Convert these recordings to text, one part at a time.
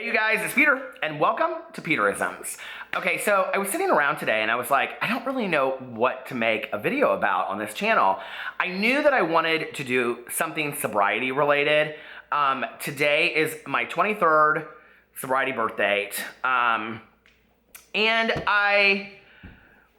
Hey you guys, it's Peter, and welcome to Peterisms. Okay, so I was sitting around today and I was like, I don't really know what to make a video about on this channel. I knew that I wanted to do something sobriety related. Today is my 23rd sobriety birth date, and I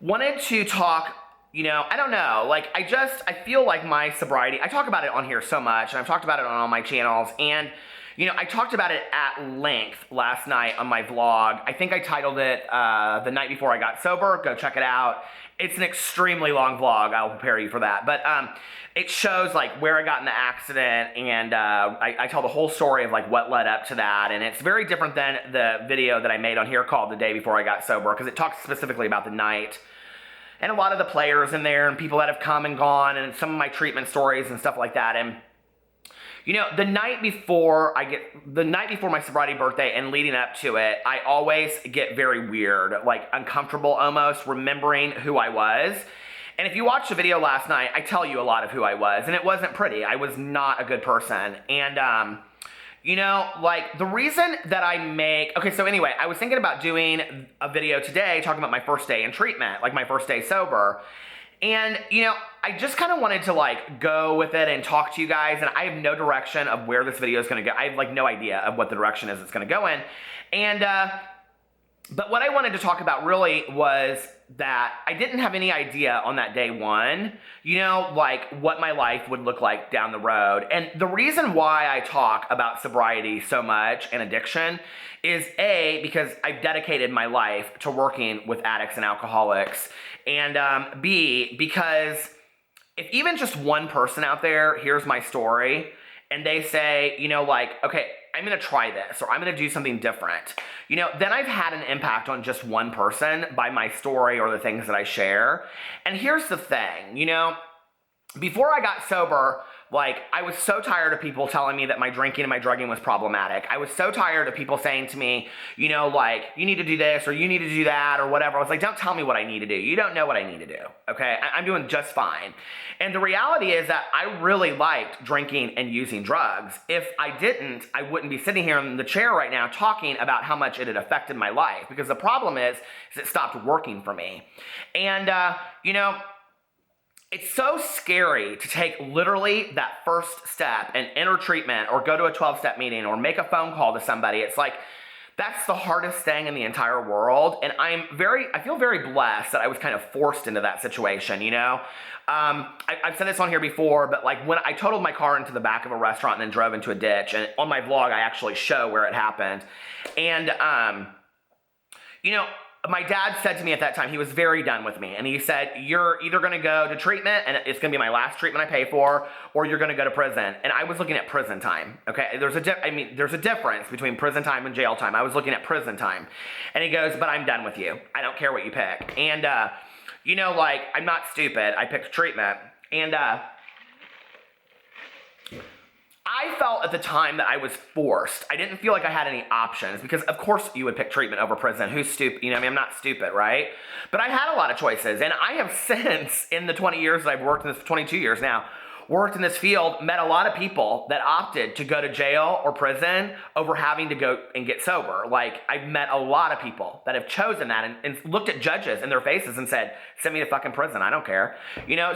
wanted to talk, I don't know, like I feel like my sobriety, I talk about it on here so much, and I've talked about it on all my channels, and I talked about it at length last night on my vlog. I think I titled it The Night Before I Got Sober. Go check it out. It's an extremely long vlog. I'll prepare you for that. But it shows like where I got in the accident, and I tell the whole story of like what led up to that. And it's very different than the video that I made on here called The Day Before I Got Sober, because it talks specifically about the night. And a lot of the players in there and people that have come and gone and some of my treatment stories and stuff like that. And the night before my sobriety birthday and leading up to it, I always get very weird, like uncomfortable almost, remembering who I was. And if you watched the video last night, I tell you a lot of who I was, and it wasn't pretty. I was not a good person. And, like the reason that I was thinking about doing a video today talking about my first day in treatment, like my first day sober. And, I just kind of wanted to like go with it and talk to you guys, and I have no direction of where this video is going to go. I have like no idea of what the direction is it's going to go in. And, but what I wanted to talk about really was that I didn't have any idea on that day one, like what my life would look like down the road. And the reason why I talk about sobriety so much and addiction is A, because I've dedicated my life to working with addicts and alcoholics, and B, because if even just one person out there hears my story and they say, okay, I'm going to try this, or I'm going to do something different, then I've had an impact on just one person by my story or the things that I share. And here's the thing, before I got sober, like, I was so tired of people telling me that my drinking and my drugging was problematic. I was so tired of people saying to me, like, you need to do this or you need to do that or whatever. I was like, don't tell me what I need to do. You don't know what I need to do, okay? I'm doing just fine. And the reality is that I really liked drinking and using drugs. If I didn't, I wouldn't be sitting here in the chair right now talking about how much it had affected my life, because the problem is it stopped working for me. And, it's so scary to take literally that first step and enter treatment or go to a 12-step meeting or make a phone call to somebody. It's like, that's the hardest thing in the entire world. And I feel very blessed that I was kind of forced into that situation, I've said this on here before, but like when I totaled my car into the back of a restaurant and then drove into a ditch, and on my vlog, I actually show where it happened. And, my dad said to me at that time, he was very done with me, and he said, you're either going to go to treatment, and it's going to be my last treatment I pay for, or you're going to go to prison. And I was looking at prison time, okay? There's a difference between prison time and jail time. I was looking at prison time. And he goes, but I'm done with you. I don't care what you pick. And, I'm not stupid. I picked treatment. And, I felt at the time that I was forced. I didn't feel like I had any options, because of course you would pick treatment over prison. Who's stupid? I'm not stupid, right? But I had a lot of choices, and I have since, in the 20 years that I've worked in this, 22 years now, worked in this field, met a lot of people that opted to go to jail or prison over having to go and get sober. Like, I've met a lot of people that have chosen that and looked at judges in their faces and said, send me to fucking prison, I don't care.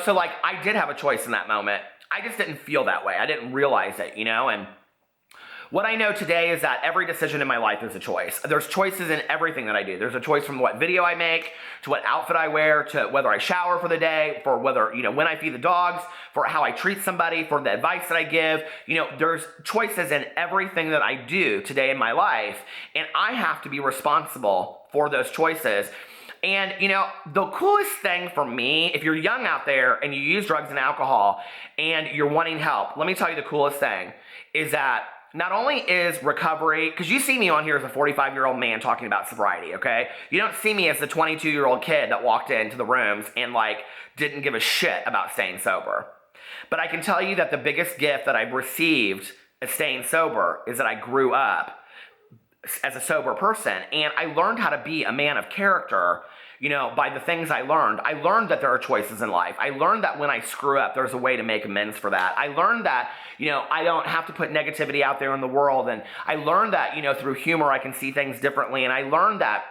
So like, I did have a choice in that moment. I just didn't feel that way. I didn't realize it, and what I know today is that every decision in my life is a choice. There's choices in everything that I do. There's a choice from what video I make, to what outfit I wear, to whether I shower for the day, for whether, when I feed the dogs, for how I treat somebody, for the advice that I give. There's choices in everything that I do today in my life, and I have to be responsible for those choices. And, the coolest thing for me, if you're young out there and you use drugs and alcohol and you're wanting help, let me tell you the coolest thing is that not only is recovery, because you see me on here as a 45-year-old man talking about sobriety, okay? You don't see me as the 22-year-old kid that walked into the rooms and, like, didn't give a shit about staying sober. But I can tell you that the biggest gift that I've received as staying sober is that I grew up as a sober person, and I learned how to be a man of character, by the things I learned. I learned that there are choices in life. I learned that when I screw up, there's a way to make amends for that. I learned that, I don't have to put negativity out there in the world. And I learned that, through humor, I can see things differently. And I learned that,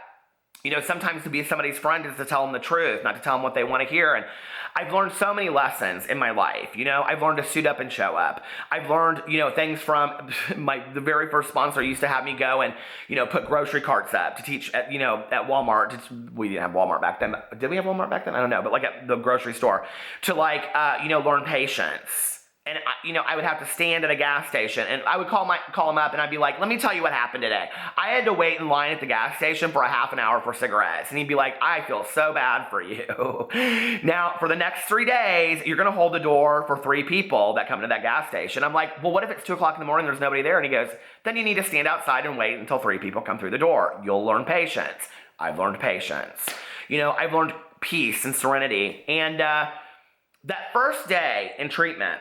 sometimes to be somebody's friend is to tell them the truth, not to tell them what they want to hear. And I've learned so many lessons in my life. I've learned to suit up and show up. I've learned, things from the very first sponsor used to have me go and, put grocery carts up to teach at, at Walmart. We didn't have Walmart back then. Did we have Walmart back then? I don't know. But like at the grocery store to learn patience. And I would have to stand at a gas station, and I would call him up, and I'd be like, "Let me tell you what happened today. I had to wait in line at the gas station for a half an hour for cigarettes." And he'd be like, "I feel so bad for you. Now, for the next 3 days, you're gonna hold the door for 3 people that come to that gas station." I'm like, "Well, what if it's 2 o'clock in the morning? There's nobody there." And he goes, "Then you need to stand outside and wait until 3 people come through the door. You'll learn patience." I've learned patience. I've learned peace and serenity. And that first day in treatment,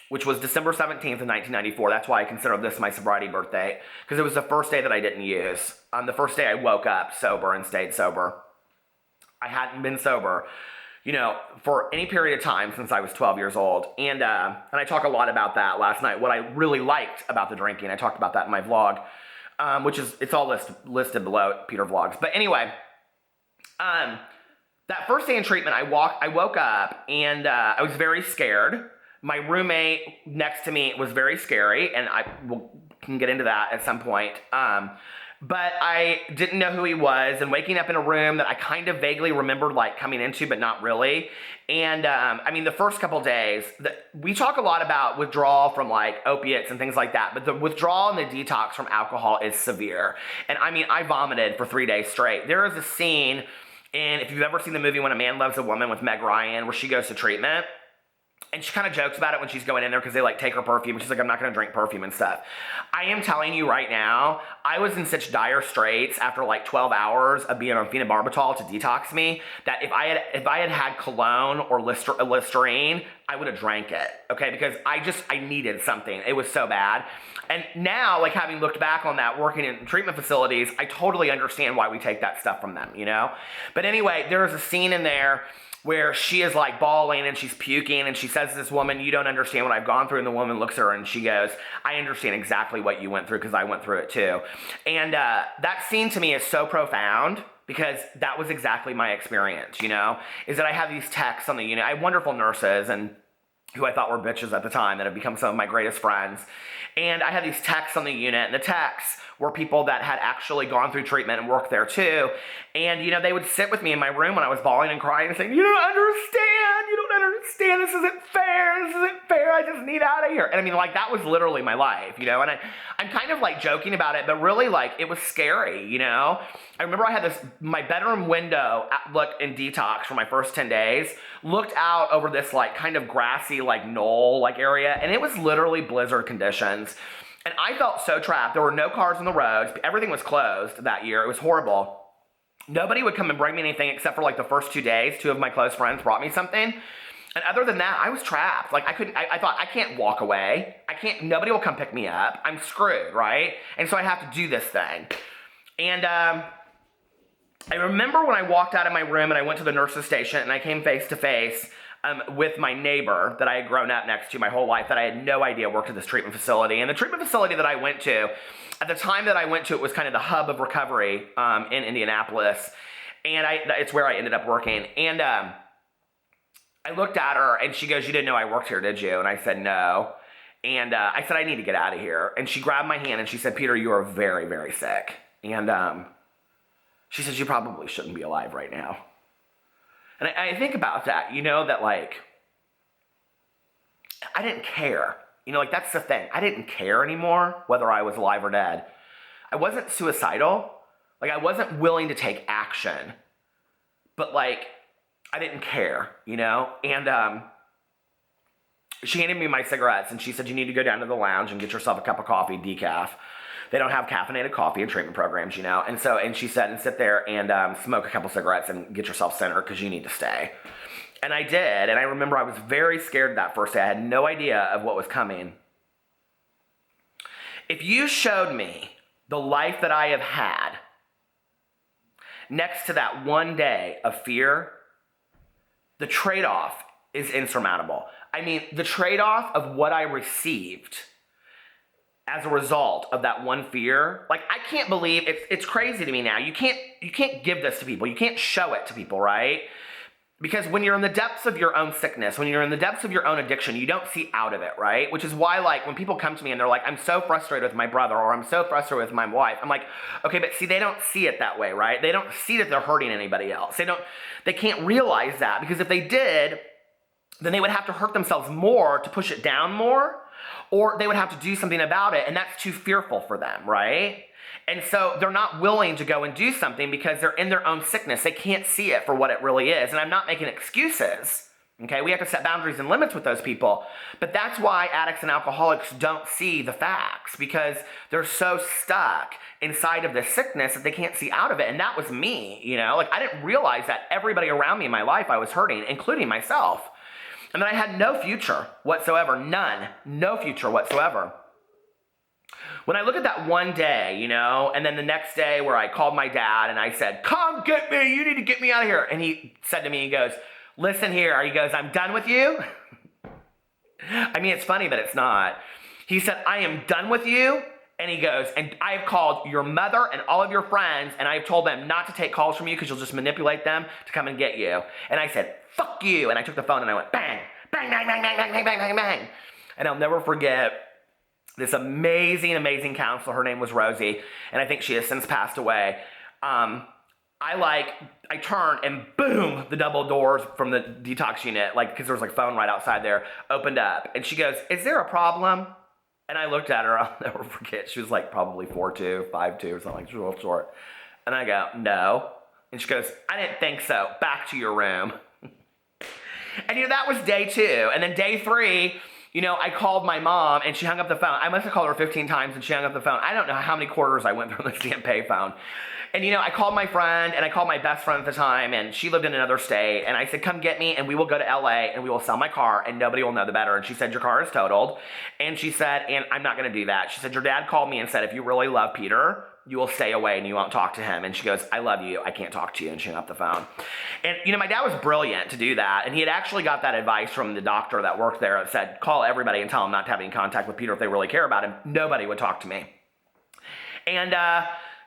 which was December 17th of 1994. That's why I consider this my sobriety birthday, because it was the first day that I didn't use. The first day I woke up sober and stayed sober. I hadn't been sober, for any period of time since I was 12 years old. And I talk a lot about that last night, what I really liked about the drinking. I talked about that in my vlog, it's all listed below at Peter Vlogs. But anyway, that first day in treatment, I woke up and I was very scared. My roommate next to me was very scary, and I can get into that at some point. But I didn't know who he was, and waking up in a room that I kind of vaguely remembered coming into, but not really. And the first couple days, we talk a lot about withdrawal from opiates and things like that, but the withdrawal and the detox from alcohol is severe. And I vomited for 3 days straight. There is a scene, and if you've ever seen the movie When a Man Loves a Woman with Meg Ryan, where she goes to treatment, and she kind of jokes about it when she's going in there because they take her perfume. And she's like, "I'm not going to drink perfume and stuff." I am telling you right now, I was in such dire straits after 12 hours of being on phenobarbital to detox me that if I had cologne or Listerine, I would have drank it. Okay, because I needed something. It was so bad. And now, having looked back on that, working in treatment facilities, I totally understand why we take that stuff from them. But anyway, there is a scene in there where she is bawling and she's puking, and she says to this woman, "You don't understand what I've gone through." And the woman looks at her and she goes, "I understand exactly what you went through because I went through it too." And that scene to me is so profound because that was exactly my experience, is that I have these techs on the unit. I have wonderful nurses and who I thought were bitches at the time that have become some of my greatest friends. And I had these techs on the unit, and the techs were people that had actually gone through treatment and worked there too. And, they would sit with me in my room when I was bawling and crying and saying, "You don't understand, this isn't fair, I just need out of here." And that was literally my life, and I'm kind of joking about it, but really it was scary, I remember I had my bedroom window in detox for my first 10 days, looked out over this kind of grassy knoll area, and it was literally blizzard conditions. And I felt so trapped. There were no cars on the roads. Everything was closed that year. It was horrible. Nobody would come and bring me anything except for the first 2 days. 2 of my close friends brought me something. And other than that, I was trapped. I thought, I can't walk away. Nobody will come pick me up. I'm screwed, right? And so I have to do this thing. And I remember when I walked out of my room and I went to the nurse's station and I came face to face with my neighbor that I had grown up next to my whole life that I had no idea worked at this treatment facility. And the treatment facility that I went to, at the time that I went to, it was kind of the hub of recovery in Indianapolis. And it's where I ended up working. And I looked at her and she goes, "You didn't know I worked here, did you?" And I said, "No." And I said, "I need to get out of here." And she grabbed my hand and she said, "Peter, you are very, very sick." And she says, "You probably shouldn't be alive right now." And I think about that, that I didn't care. That's the thing. I didn't care anymore whether I was alive or dead. I wasn't suicidal. I wasn't willing to take action. But I didn't care, And she handed me my cigarettes and she said, "You need to go down to the lounge and get yourself a cup of coffee, decaf. They don't have caffeinated coffee in treatment programs, And she said, "And sit there and smoke a couple cigarettes and get yourself centered because you need to stay." And I did. And I remember I was very scared that first day. I had no idea of what was coming. If you showed me the life that I have had, next to that one day of fear, the trade-off is insurmountable. I mean, the trade-off of what I received as a result of that one fear, like I can't believe it's crazy to me now. You can't give this to people. You can't show it to people, right? Because when you're in the depths of your own sickness, when you're in the depths of your own addiction, you don't see out of it, right? Which is why, like, when people come to me and they're like, I'm so frustrated with my brother, or I'm so frustrated with my wife, I'm like, okay, but see, they don't see it that way, right? They don't see that they're hurting anybody else. They can't realize that, because if they did, then they would have to hurt themselves more to push it down more, or they would have to do something about it, and that's too fearful for them, right? And so they're not willing to go and do something because they're in their own sickness. They can't see it for what it really is. And I'm not making excuses, okay? We have to set boundaries and limits with those people. But that's why addicts and alcoholics don't see the facts, because they're so stuck inside of this sickness that they can't see out of it. And that was me, you know? Like, I didn't realize that everybody around me in my life I was hurting, including myself. And that I had no future whatsoever, none, no future whatsoever. When I look at that one day, you know, and then the next day where I called my dad and I said, come get me, you need to get me out of here. And he said to me, he goes, listen here, he goes, I'm done with you. I mean, it's funny, but it's not. He said, I am done with you. And he goes, and I've called your mother and all of your friends, and I've told them not to take calls from you because you'll just manipulate them to come and get you. And I said, fuck you. And I took the phone and I went, bang, bang, bang, bang, bang, bang, bang, bang, bang, bang. And I'll never forget this amazing, amazing counselor. Her name was Rosie, and I think she has since passed away. I turned and boom, the double doors from the detox unit, like, because there was like phone right outside there, opened up. And she goes, is there a problem? And I looked at her, I'll never forget. She was like probably 4'2", 5'2", or something like, she was real short. And I go, no. And she goes, I didn't think so. Back to your room. And you know, that was day 2. And then day 3, you know, I called my mom and she hung up the phone. I must have called her 15 times and she hung up the phone. I don't know how many quarters I went through on this damn payphone. And, you know, I called my friend and I called my best friend at the time, and she lived in another state. And I said, come get me and we will go to LA and we will sell my car and nobody will know the better. And she said, your car is totaled. And she said, and I'm not going to do that. She said, your dad called me and said, if you really love Peter, you will stay away and you won't talk to him. And she goes, I love you. I can't talk to you. And she hung up the phone. And, you know, my dad was brilliant to do that. And he had actually got that advice from the doctor that worked there that said, call everybody and tell them not to have any contact with Peter if they really care about him. Nobody would talk to me. And,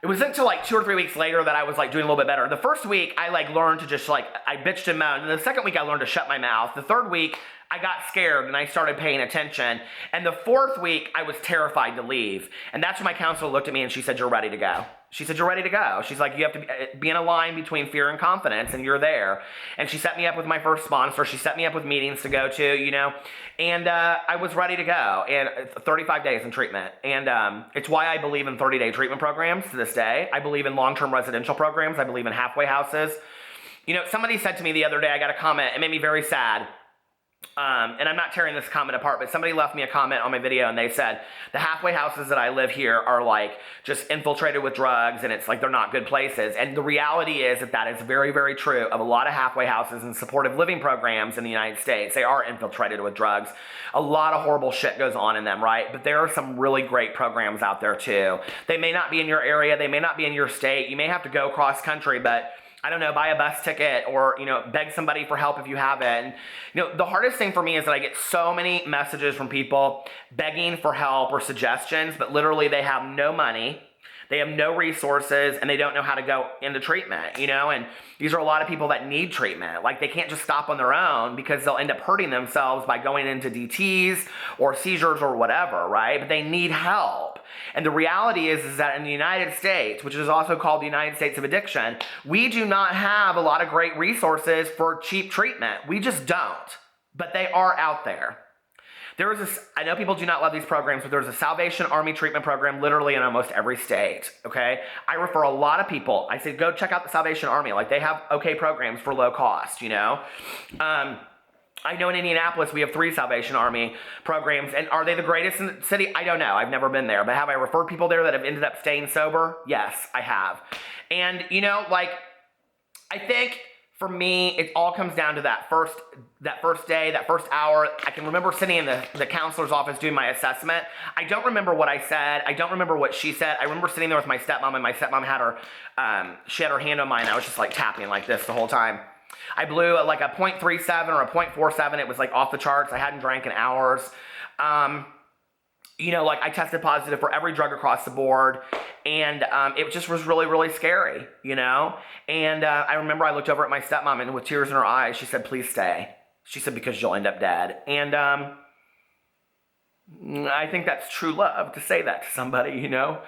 it was until like 2 or 3 weeks later that I was like doing a little bit better. The first week I like learned to just like, I bitched and moaned. And the second week I learned to shut my mouth. The third week I got scared and I started paying attention. And the fourth week I was terrified to leave. And that's when my counselor looked at me and she said, you're ready to go. She said, you're ready to go. She's like, you have to be in a line between fear and confidence, and you're there. And she set me up with my first sponsor. She set me up with meetings to go to, you know, and I was ready to go. And 35 days in treatment. And it's why I believe in 30-day treatment programs to this day. I believe in long-term residential programs. I believe in halfway houses. You know, somebody said to me the other day, I got a comment, it made me very sad. And I'm not tearing this comment apart, but somebody left me a comment on my video and they said, the halfway houses that I live here are like just infiltrated with drugs, and it's like they're not good places. And the reality is that is very, very true of a lot of halfway houses and supportive living programs in the United States. They are infiltrated with drugs. A lot of horrible shit goes on in them, right? But there are some really great programs out there too. They may not be in your area. They may not be in your state. You may have to go cross country, but I don't know, buy a bus ticket or, you know, beg somebody for help if you have it. And, you know, the hardest thing for me is that I get so many messages from people begging for help or suggestions, but literally they have no money, they have no resources, and they don't know how to go into treatment, you know? And these are a lot of people that need treatment. Like, they can't just stop on their own because they'll end up hurting themselves by going into DTs or seizures or whatever, right? But they need help. And the reality is that in the United States, which is also called the United States of Addiction, we do not have a lot of great resources for cheap treatment. We just don't. But they are out there. There is this, I know people do not love these programs, but there's a Salvation Army treatment program literally in almost every state, okay? I refer a lot of people. I say, go check out the Salvation Army. Like, they have okay programs for low cost, you know? I know in Indianapolis we have 3 Salvation Army programs, and are they the greatest in the city? I don't know. I've never been there, but have I referred people there that have ended up staying sober? Yes, I have. And, you know, like, I think for me, it all comes down to that first day, that first hour. I can remember sitting in the counselor's office doing my assessment. I don't remember what I said. I don't remember what she said. I remember sitting there with my stepmom, and my stepmom had she had her hand on mine. I was just like tapping like this the whole time. I blew like a 0.37 or a 0.47. It was like off the charts. I hadn't drank in hours. You know, like I tested positive for every drug across the board, and it just was really, really scary, you know? And I remember I looked over at my stepmom, and with tears in her eyes, she said, please stay. She said, because you'll end up dead. And I think that's true love, to say that to somebody, you know?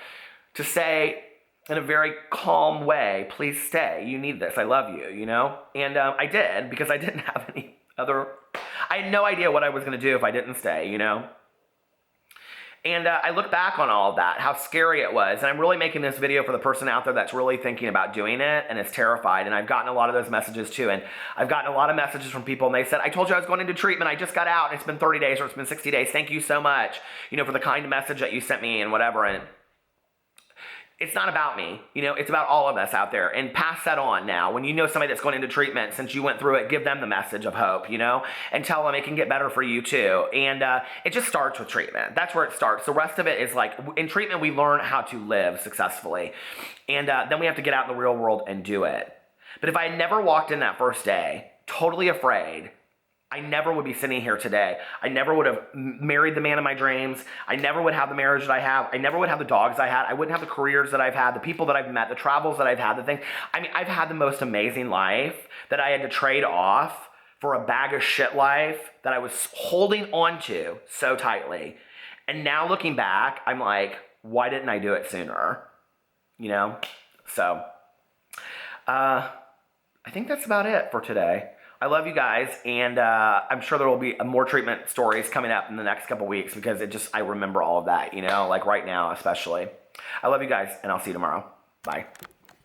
To say in a very calm way, please stay. You need this. I love you, you know? And I did, because I didn't have any other... I had no idea what I was going to do if I didn't stay, you know? And I look back on all of that, how scary it was. And I'm really making this video for the person out there that's really thinking about doing it and is terrified. And I've gotten a lot of those messages too. And I've gotten a lot of messages from people, and they said, I told you I was going into treatment. I just got out, and it's been 30 days or it's been 60 days. Thank you so much, you know, for the kind message that you sent me and whatever. And it's not about me, you know, it's about all of us out there. And pass that on now. When you know somebody that's going into treatment, since you went through it, give them the message of hope, you know, and tell them it can get better for you too. And it just starts with treatment. That's where it starts. The rest of it is like, in treatment, we learn how to live successfully. And then we have to get out in the real world and do it. But if I had never walked in that first day, totally afraid, I never would be sitting here today. I never would have married the man of my dreams. I never would have the marriage that I have. I never would have the dogs I had. I wouldn't have the careers that I've had, the people that I've met, the travels that I've had, the things. I mean, I've had the most amazing life that I had to trade off for a bag of shit life that I was holding on to so tightly. And now looking back, I'm like, why didn't I do it sooner? You know? So, I think that's about it for today. I love you guys, and I'm sure there will be more treatment stories coming up in the next couple weeks, because I remember all of that, you know, like right now especially. I love you guys, and I'll see you tomorrow. Bye.